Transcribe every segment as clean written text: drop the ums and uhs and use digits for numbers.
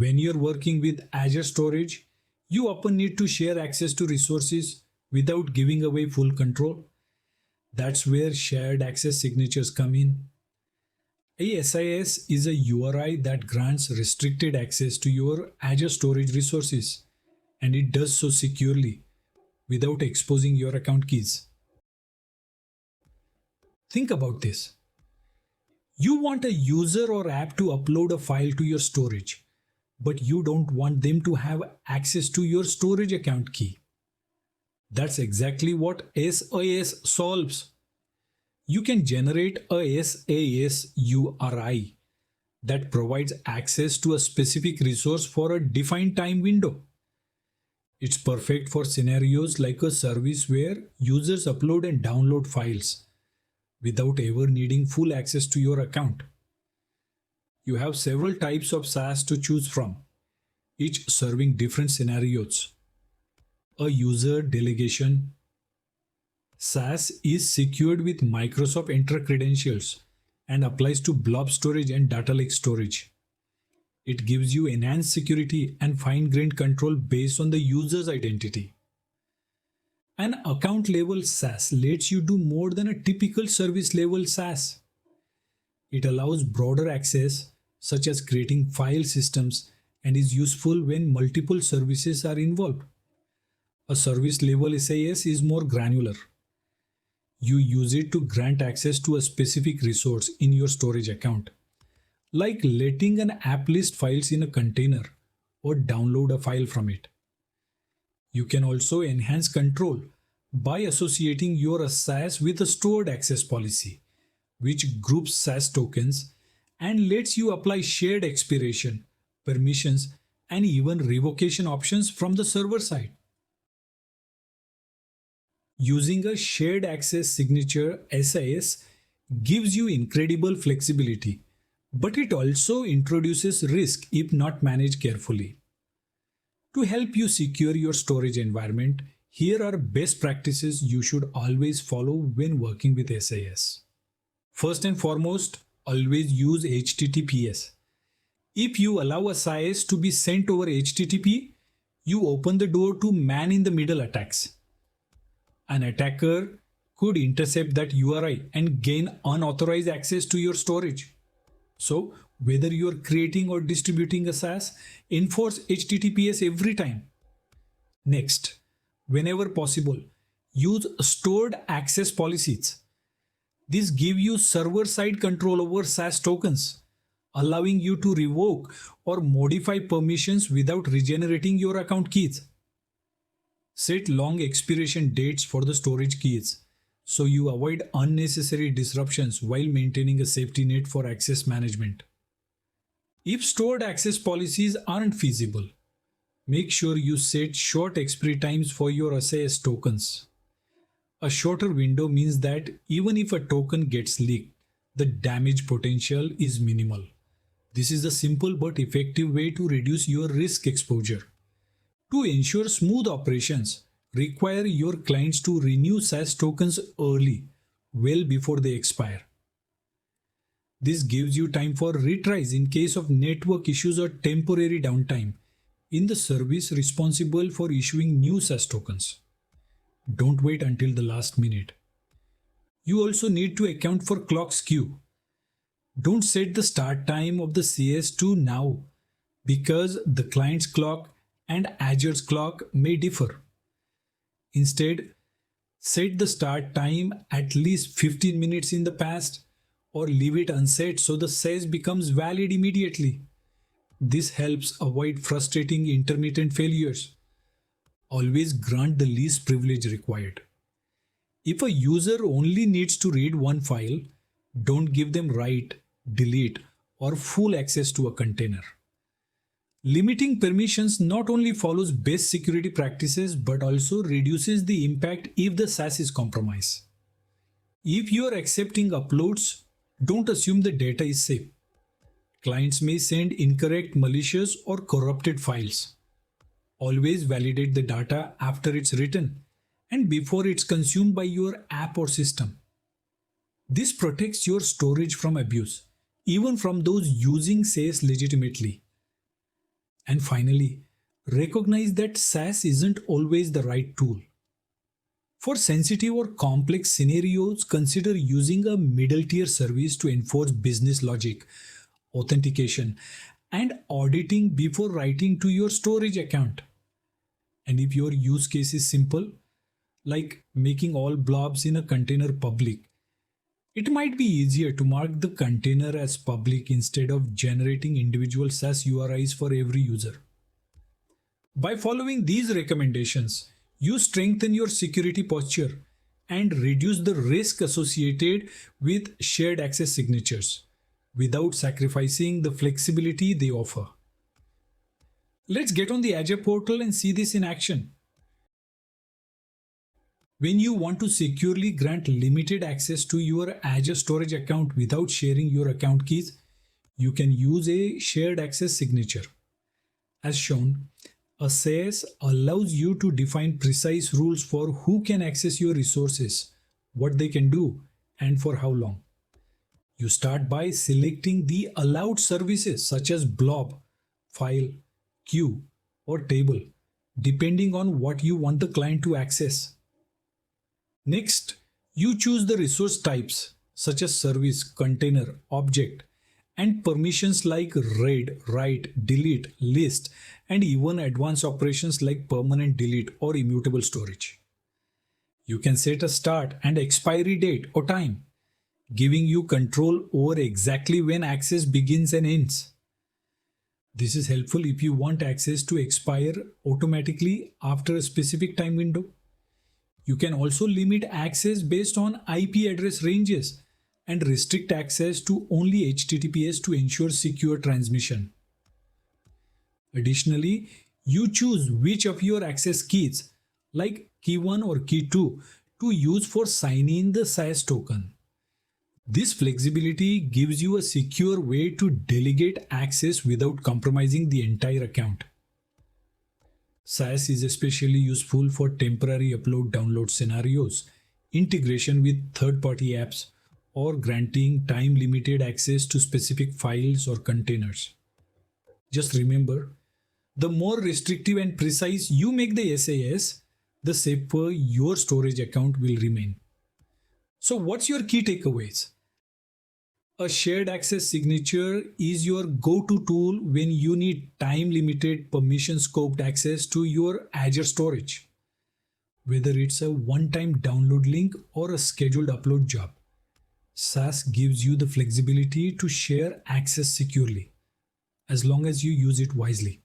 When you're working with Azure storage, you often need to share access to resources without giving away full control. That's where shared access signatures come in. A SIS is a URI that grants restricted access to your Azure storage resources, and it does so securely without exposing your account keys. Think about this. You want a user or app to upload a file to your storage, but you don't want them to have access to your storage account key. That's exactly what SIS solves. You can generate a SIS URI that provides access to a specific resource for a defined time window. It's perfect for scenarios like a service where users upload and download files without ever needing full access to your account. You have several types of SaaS to choose from, each serving different scenarios. A user delegation SaaS is secured with Microsoft Entra credentials and applies to blob storage and data lake storage. It gives you enhanced security and fine-grained control based on the user's identity. An account level SaaS lets you do more than a typical service level SaaS. It allows broader access, such as creating file systems, and is useful when multiple services are involved. A service level SaaS is more granular. You use it to grant access to a specific resource in your storage account, like letting an app list files in a container or download a file from it. You can also enhance control by associating your SaaS with a stored access policy, which groups SaaS tokens and lets you apply shared expiration, permissions, and even revocation options from the server side. Using a shared access signature SIS gives you incredible flexibility, but it also introduces risk if not managed carefully. To help you secure your storage environment, here are best practices you should always follow when working with SIS. First and foremost, always use HTTPS. If you allow a SIS to be sent over HTTP, you open the door to man-in-the-middle attacks. An attacker could intercept that URI and gain unauthorized access to your storage. So, whether you are creating or distributing a SaaS, enforce HTTPS every time. Next, whenever possible, use stored access policies. These give you server-side control over SaaS tokens, allowing you to revoke or modify permissions without regenerating your account keys. Set long expiration dates for the storage keys so you avoid unnecessary disruptions while maintaining a safety net for access management. If stored access policies aren't feasible, make sure you set short expiry times for your SIS tokens. A shorter window means that even if a token gets leaked, the damage potential is minimal. This is a simple but effective way to reduce your risk exposure. To ensure smooth operations, require your clients to renew SaaS tokens early, well before they expire. This gives you time for retries in case of network issues or temporary downtime in the service responsible for issuing new SaaS tokens. Don't wait until the last minute. You also need to account for clock skew. Don't set the start time of the CS to now because the client's clock and Azure's clock may differ. Instead, set the start time at least 15 minutes in the past or leave it unset so the SaaS becomes valid immediately. This helps avoid frustrating intermittent failures. Always grant the least privilege required. If a user only needs to read one file, don't give them write, delete, or full access to a container. Limiting permissions not only follows best security practices but also reduces the impact if the SaaS is compromised. If you are accepting uploads, don't assume the data is safe. Clients may send incorrect, malicious, or corrupted files. Always validate the data after it's written and before it's consumed by your app or system. This protects your storage from abuse, even from those using SaaS legitimately. And finally, recognize that SaaS isn't always the right tool. For sensitive or complex scenarios, consider using a middle tier service to enforce business logic, authentication, and auditing before writing to your storage account. And if your use case is simple, like making all blobs in a container public, it might be easier to mark the container as public instead of generating individual SaaS URIs for every user. By following these recommendations, you strengthen your security posture and reduce the risk associated with shared access signatures without sacrificing the flexibility they offer. Let's get on the Azure portal and see this in action. When you want to securely grant limited access to your Azure storage account without sharing your account keys, you can use a shared access signature. As shown, a SaaS allows you to define precise rules for who can access your resources, what they can do, and for how long. You start by selecting the allowed services such as blob, file, queue, or table, depending on what you want the client to access. Next, you choose the resource types such as service, container, object, and permissions like read, write, delete, list, and even advanced operations like permanent delete or immutable storage. You can set a start and expiry date or time, giving you control over exactly when access begins and ends. This is helpful if you want access to expire automatically after a specific time window. You can also limit access based on IP address ranges and restrict access to only HTTPS to ensure secure transmission. Additionally, you choose which of your access keys, like key 1 or key 2, to use for signing in the SaaS token. This flexibility gives you a secure way to delegate access without compromising the entire account. SaaS is especially useful for temporary upload-download scenarios, integration with third-party apps, or granting time-limited access to specific files or containers. Just remember, the more restrictive and precise you make the SaaS, the safer your storage account will remain. So what's your key takeaways? A shared access signature is your go-to tool when you need time-limited permission-scoped access to your Azure storage. Whether it's a one-time download link or a scheduled upload job, SaaS gives you the flexibility to share access securely, as long as you use it wisely.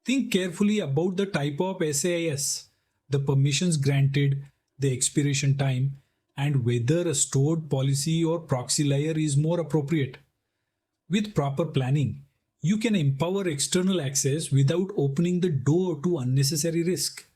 Think carefully about the type of SaaS, the permissions granted, the expiration time, and whether a stored policy or proxy layer is more appropriate. With proper planning, you can empower external access without opening the door to unnecessary risk.